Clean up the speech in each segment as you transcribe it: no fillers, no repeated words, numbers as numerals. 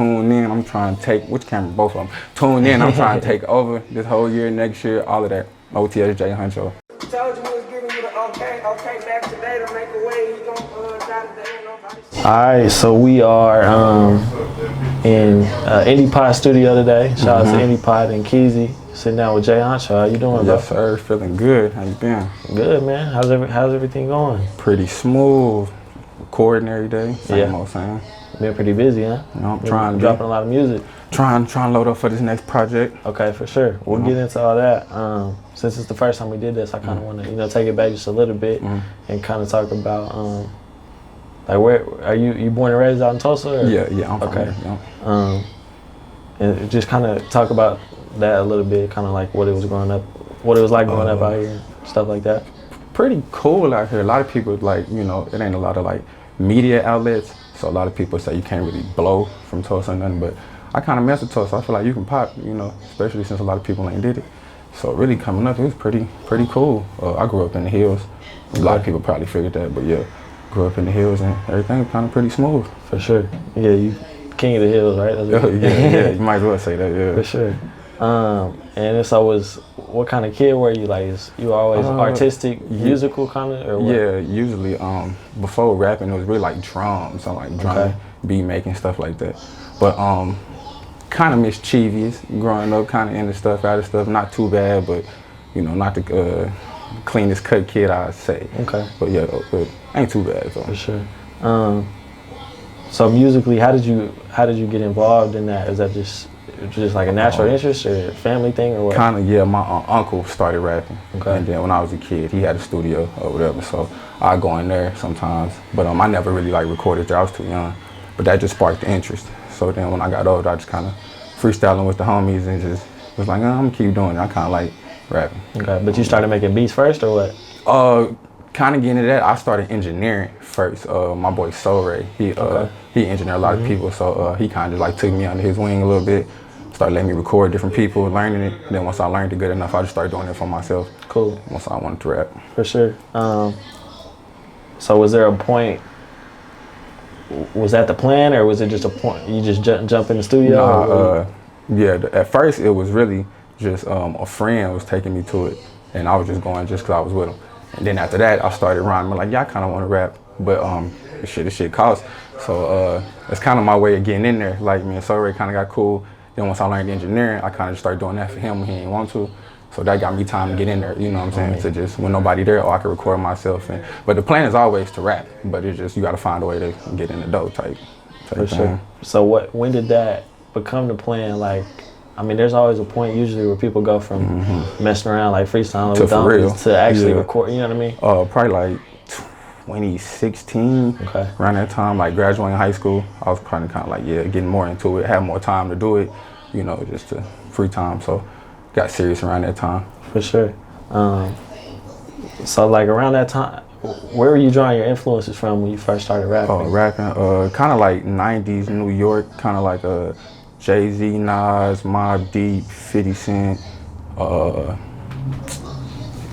tune in. I'm trying to take, which camera? Both of them. Tune in. I'm trying to take over this whole year, next year, all of that. Ots J Huncho. Told you we was giving you the okay back today to make a way. You gonna die today, nobody. All right, so we are in IndyPot studio today. Shout out to IndyPot and Keezy. Sitting down with J Huncho. How you doing, bro? Yes, sir. Feeling good. How you been? Good, man. How's everything going? Pretty smooth. Recording every day. Same old thing. Been pretty busy, huh? You know, I'm trying to dropping a lot of music. Trying to load up for this next project. Okay, for sure. We'll get into all that. Since it's the first time we did this, I kind of want to, take it back just a little bit and kind of talk about, like, where are you born and raised out in Tulsa? Or? Yeah, I'm okay. From there, and just kind of talk about that a little bit, kind of like what it was like growing up out here, stuff like that. Pretty cool out here. A lot of people, like, it ain't a lot of like media outlets, so a lot of people say you can't really blow from Tulsa or nothing, but I kind of mess with Tulsa. I feel like you can pop, especially since a lot of people ain't did it. So really coming up, it was pretty cool. I grew up in the hills. A lot of people probably figured that, but yeah, grew up in the hills and everything was kind of pretty smooth. For sure. Yeah, you king of the hills, right? That's yeah, you might as well say that, yeah. For sure. And it's always, what kind of kid were you? Like, you always artistic, musical kind of, or what? Yeah, usually before rapping, it was really like drums, so like drumming, beat making, stuff like that. But kind of mischievous growing up, kind of into stuff, out of stuff. Not too bad, but not the cleanest cut kid, I'd say. Okay. But yeah, but ain't too bad though. For sure. So musically, how did you get involved in that? Is that just like a natural interest or a family thing or what? Kind of, yeah. My uncle started rapping, okay. And then when I was a kid, he had a studio or whatever, so I go in there sometimes. But I never really like recorded there. I was too young, but that just sparked the interest. So then when I got older, I just kind of freestyling with the homies and just was like, I'm gonna keep doing it. I kind of like rapping. Okay, but you started making beats first or what? Kind of getting into that. I started engineering first. My boy Soul Ray, he engineered a lot of people, so he kind of just like took me under his wing a little bit. Started letting me record different people, learning it. Then once I learned it good enough, I just started doing it for myself. Cool. Once I wanted to rap. For sure. So was there a point, was that the plan or was it just a point, you just jump in the studio? Nah, yeah, at first it was really just a friend was taking me to it and I was just going just because I was with him. And then after that, I started rhyming like, yeah, I kind of want to rap, but this shit costs. So it's kind of my way of getting in there. Like me and Soul Ray kind of got cool. Then once I learned engineering, I kind of just started doing that for him when he didn't want to. So that got me time to get in there, you know what I'm saying? To just, when nobody there, I could record myself. But the plan is always to rap, but it's just, you got to find a way to get in the dough type for thing. Sure. So when did that become the plan? Like, I mean, there's always a point usually where people go from messing around like freestyling with dummies to actually record, you know what I mean? Probably like 2016, around that time, like graduating high school, I was kind of like, getting more into it, had more time to do it, just to free time. So got serious around that time. For sure. So like around that time, where were you drawing your influences from when you first started rapping? Rapping, kind of like 90s New York, kind of like Jay-Z, Nas, Mobb Deep, 50 Cent,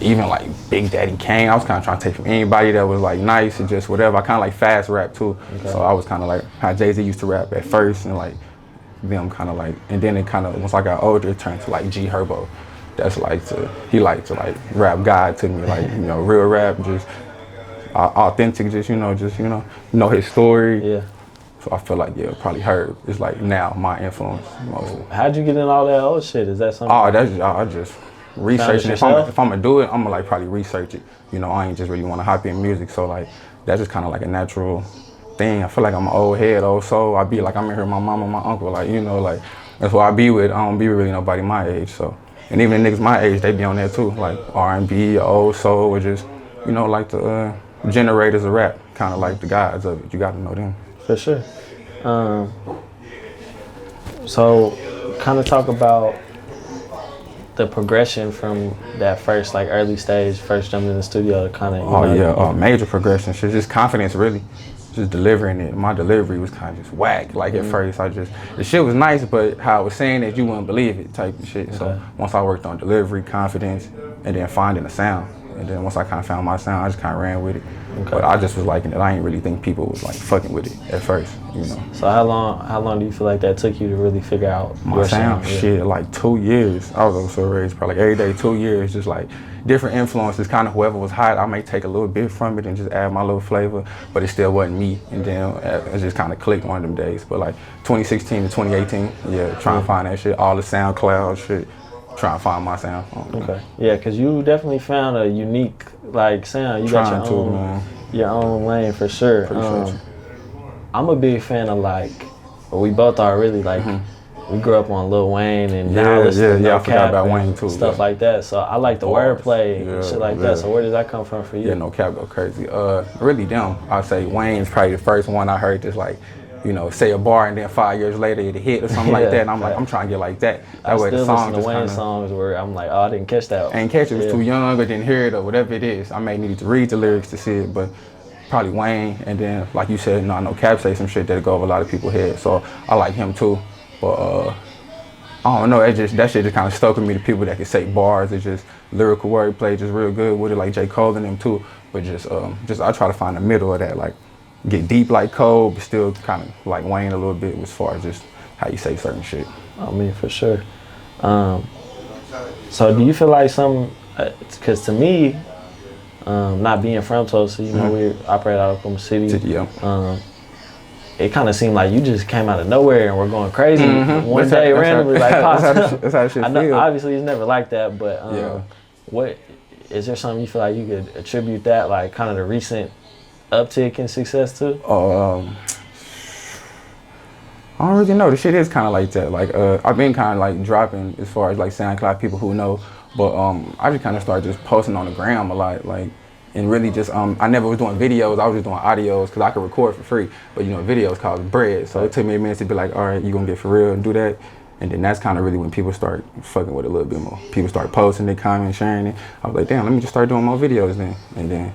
even like Big Daddy Kane. I was kind of trying to take from anybody that was like nice and just whatever. I kind of like fast rap too. So I was kind of like how Jay-Z used to rap at first and like them kind of like, and then it kind of, once I got older, it turned to like G Herbo. That's like he liked to like rap God to me, like, real rap, just authentic, just, know his story. Yeah. So I feel like, probably Herb is like now my influence mostly. How'd you get in all that old shit? Is that something? I just researching. If I'm gonna do it, I'm gonna like probably research it. I ain't just really want to hop in music, so like that's just kind of like a natural thing. I feel like I'm an old head, old soul. I be like I'm in here with my mom and my uncle, like like that's what I be with. I don't be with really nobody my age, so. And even the niggas my age, they be on there too, like R&B, old soul, or just like the generators of rap, kind of like the gods of it. You got to know them. For sure. So kind of talk about the progression from that first like early stage, first jumping in the studio to kind of major progression. Shit, just confidence really, just delivering it. My delivery was kind of just whack. Like at first, the shit was nice, but how I was saying it, you wouldn't believe it type of shit. So once I worked on delivery, confidence, and then finding a sound, And then once I kind of found my sound, I just kind of ran with it. Okay. But I just was liking it. I didn't really think people was like fucking with it at first, you know. So how long do you feel like that took you to really figure out My your sound? Yeah. Shit, like 2 years. I was also raised probably like every day, 2 years, just like different influences. Kind of whoever was hot, I may take a little bit from it and just add my little flavor, but it still wasn't me. And then it just kind of clicked one of them days. But like 2016 to 2018, yeah, trying to find that shit, all the SoundCloud shit, trying to find my sound. Okay. Yeah, because you definitely found a unique like sound. You got your own lane for sure. I'm a big fan of like, we both are really like, we grew up on Lil Wayne and I forgot about Wayne too. Stuff like that. So I like the wordplay and shit like that. So where did that come from for you? Yeah, no cap go crazy. Really them. I'd say Wayne's probably the first one I heard just like, you know, say a bar and then 5 years later it hit or something like that. And I'm like, I'm trying to get like that. That way the song just Wayne songs where I'm like, oh, I didn't catch that. Ain't catch it. Was too young or didn't hear it or whatever it is. I may need to read the lyrics to see it, but probably Wayne. And then, like you said, I know Cap say some shit that'll go over a lot of people's heads. So I like him too. But I don't know. That shit just kind of stuck with me. The people that can say bars, it's just lyrical wordplay, just real good with it, like J. Cole and them too. But just I try to find the middle of that, like get deep like Cole, but still kind of like Wayne a little bit as far as just how you say certain shit. I mean, for sure. So do you feel like because to me, not being from Tulsa, you know, we operate out of Oklahoma City. Yeah. It kind of seemed like you just came out of nowhere and we're going crazy one day randomly, like popped up. That's how it should I know, feel. obviously, it's never like that, but what is there something you feel like you could attribute that, like kind of the recent uptick in success to? I don't really know. The shit is kind of like that. Like I've been kind of like dropping as far as like SoundCloud people who know, but I just kind of started just posting on the gram a lot, like. And really just, I never was doing videos, I was just doing audios because I could record for free. But you know, videos cost bread. So it took me a minute to be like, all right, you gonna get for real and do that. And then that's kind of really when people start fucking with it a little bit more. People start posting, they comment, sharing it. I was like, damn, let me just start doing more videos then. And then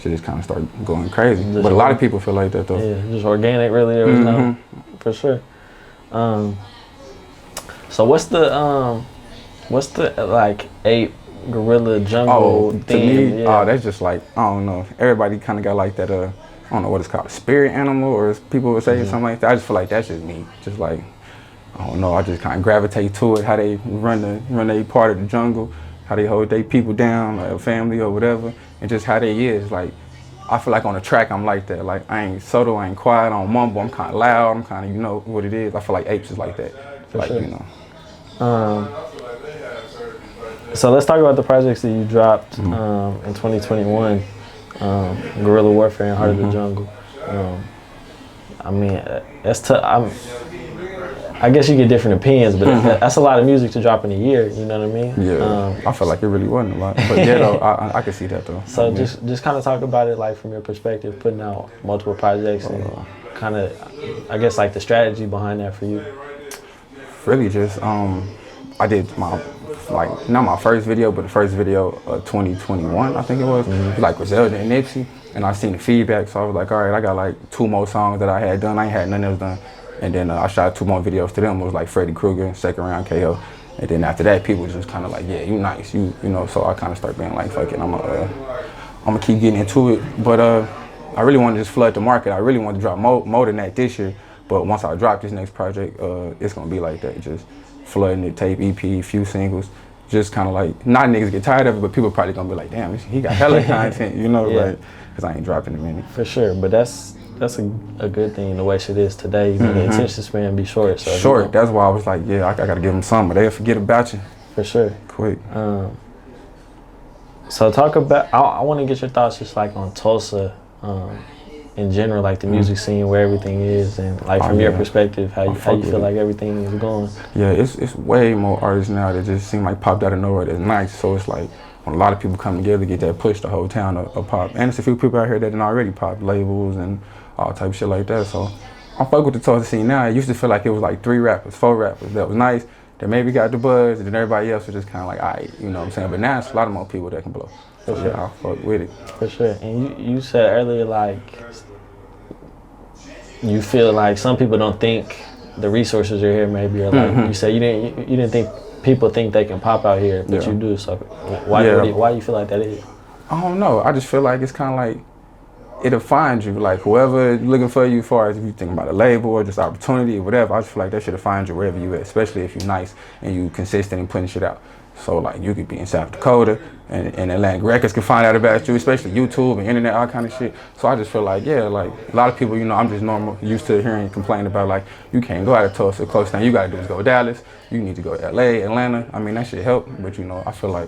shit just kind of started going crazy. But a lot of people feel like that though. Yeah, just organic really, there was no, for sure. So what's the like Guerrilla jungle theme? To me, that's just like, I don't know. Everybody kind of got like that, I don't know what it's called, spirit animal, or as people would say something like that. I just feel like that's just me. Just like, I don't know, I just kind of gravitate to it, how they run their part of the jungle, how they hold their people down, like a family or whatever, and just how they is. Like, I feel like on the track, I'm like that. Like, I ain't subtle, I ain't quiet, I don't mumble, I'm kind of loud, I'm kind of, you know what it is. I feel like Apes is like that. For like, sure. You know. So let's talk about the projects that you dropped in 2021, Guerrilla Warfare and Heart of the Jungle. I mean, that's tough. I guess you get different opinions, but that's a lot of music to drop in a year, you know what I mean? Yeah, I feel like it really wasn't a lot. But yeah, though, I can see that though. So just kind of talk about it like from your perspective, putting out multiple projects and kind of, I guess like the strategy behind that for you. Really just, I did not my first video, but the first video of 2021, I think it was. It was like Griselda and Nipsey, and I seen the feedback, so I was like, all right, I got like 2 more songs that I had done. I ain't had none else done. And then I shot 2 more videos to them. It was like Freddy Krueger, Second Round KO. And then after that, people just kind of like, yeah, you nice, you know. So I kind of started being like, fuck it, I'm gonna keep getting into it. But I really wanted to just flood the market. I really wanted to drop more than that this year. But once I drop this next project, it's gonna be like that, just flooding the tape, EP, few singles. Just kind of like, not niggas get tired of it, but people probably gonna be like, damn, he got hella content, you know, like, because I ain't dropping in a minute. For sure, but that's a good thing, the way shit is today. You know, the attention span be short. So short, that's why I was like, yeah, I gotta give them something, but they'll forget about you. For sure. Quick. So talk about, I want to get your thoughts just like on Tulsa in general, like the music scene, where everything is, and like from your perspective, how you feel like everything is going. Yeah, it's way more artists now that just seem like popped out of nowhere that's nice. So it's like when a lot of people come together, get that push, the whole town a pop. And it's a few people out here that done already popped, labels and all type of shit like that. So I fuck with the Tulsa scene now. It used to feel like it was like 3 rappers, 4 rappers that was nice, that maybe got the buzz, and then everybody else was just kind of like, alright, you know what I'm saying? But now it's a lot of more people that can blow. So For sure. Yeah, I fuck with it. For sure. And you said earlier, like, you feel like some people don't think the resources are here, maybe, or like you said you didn't think people think they can pop out here, but you do. So why do you feel like that is? I don't know. I just feel like it's kind of like it'll find you. Like whoever looking for you, as far as if you think about a label or just opportunity or whatever, I just feel like that should find you wherever you at, especially if you're nice and you consistent in putting shit out. So like you could be in South Dakota and Atlantic Records can find out about you, especially YouTube and internet, all kind of shit. So I just feel like, yeah, like a lot of people, you know, I'm just normal, used to hearing complain about like, you can't go out of Tulsa, close down, you gotta do is go to Dallas, you need to go to LA, Atlanta. I mean, that shit help, but you know, I feel like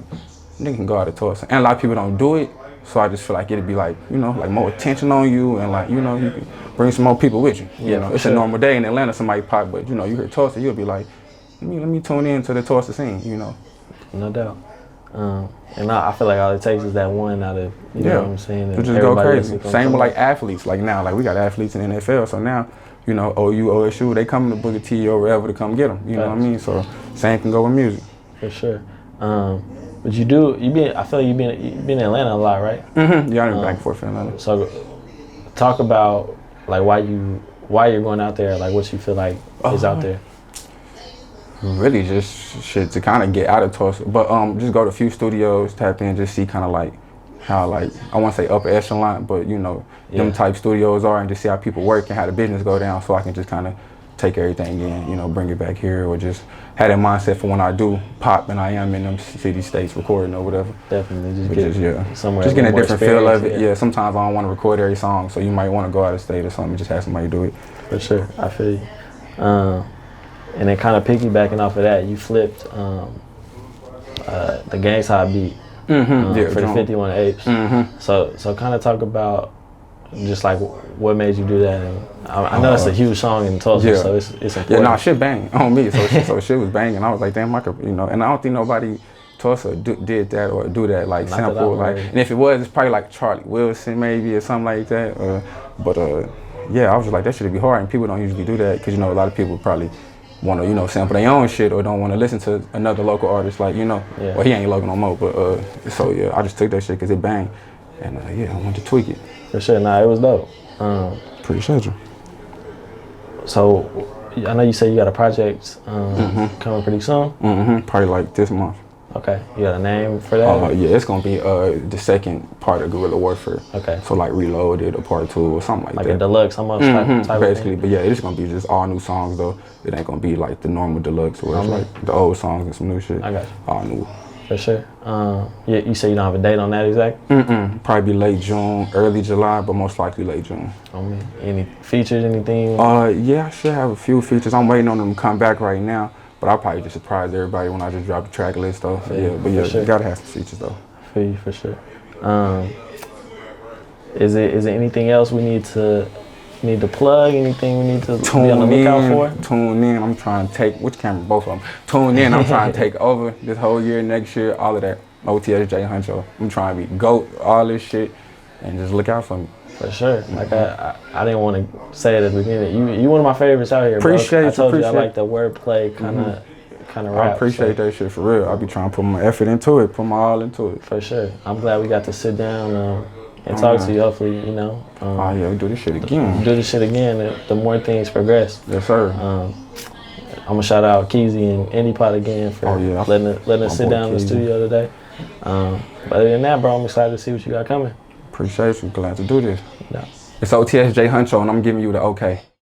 nigga can go out of Tulsa. And a lot of people don't do it, so I just feel like it'd be like, you know, like more attention on you and like, you know, you can bring some more people with you. You know, it's a normal day in Atlanta, somebody pop, but you know, you hear Tulsa, you'll be like, let me tune in to the Tulsa scene, you know. No doubt. And I feel like all it takes is that one out of, you know what I'm saying? To just go crazy. Same with like athletes. Like now, like we got athletes in the NFL, so now, you know, OU, OSU, they come to Booker T or wherever to come get them. You know what I mean? So same can go with music. For sure. But I feel like you've been in Atlanta a lot, right? Mm-hmm. Yeah, I've been back and forth in Atlanta. So talk about like why you're going out there, like what you feel like is out there. Really just shit to kind of get out of Tulsa, but just go to a few studios, tap in, just see kind of like how, like, I won't say upper echelon, but you know, them type studios are, and just see how people work and how the business go down, so I can just kind of take everything in, you know, bring it back here, or just have that mindset for when I do pop and I am in them city states recording or whatever. Definitely, somewhere. Just getting a different feel of it. Yeah, sometimes I don't want to record every song, so you might want to go out of state or something and just have somebody do it. For sure, I feel you. And then kind of piggybacking off of that, you flipped the Gang Side beat for the 51 Apes. So kind of talk about just like what made you do that. And I know it's a huge song in Tulsa, so it's important. Yeah, shit bang on me. So shit was banging. I was like, damn, I could, you know. And I don't think nobody Tulsa did that or do that, like sample, like. And if it was, it's probably like Charlie Wilson maybe or something like that. Yeah, I was just like, that should be hard, and people don't usually do that because, you know, a lot of people probably want to, you know, sample their own shit or don't want to listen to another local artist, like, you know. Well, he ain't local no more, but so yeah, I just took that shit because it banged, and yeah, I wanted to tweak it. For sure, nah, it was dope. Appreciate you. So I know you said you got a project coming pretty soon. Probably like this month. Okay, you got a name for that? Yeah, it's gonna be the second part of Guerrilla Warfare. Okay. So like Reloaded or part 2 or something like that. Like a deluxe, almost type basically. of thing. But yeah, it's gonna be just all new songs though. It ain't gonna be like the normal deluxe where it's like the old songs and some new shit. I got you. All new. For sure. You say you don't have a date on that exact? Probably be late June, early July, but most likely late June. Any features, anything? Yeah, I should have a few features. I'm waiting on them to come back right now. But I'll probably just surprise everybody when I just drop the track list though. You gotta have some features though. For sure. Is it anything else we need to plug? Anything we need to be on the lookout for? Tune in. I'm trying to take, which camera? Both of them. Tune in. I'm trying to take over this whole year, next year, all of that. Ots J Huncho. I'm trying to be GOAT, all this shit, and just look out for me. For sure. Like I didn't want to say it at the beginning. You one of my favorites out here, bro. I told you I like the wordplay kind of rap. I appreciate that shit for real. I be trying to put my effort into it, put my all into it. For sure. I'm glad we got to sit down and talk to you. Hopefully, you know. We do this shit again. The more things progress. Yes, sir. I'm gonna shout out Keezy and IndyPot again for letting us sit down in the studio today. But other than that, bro, I'm excited to see what you got coming. Appreciate you. Glad to do this. Yeah. It's Ots J Huncho, and I'm giving you the OK.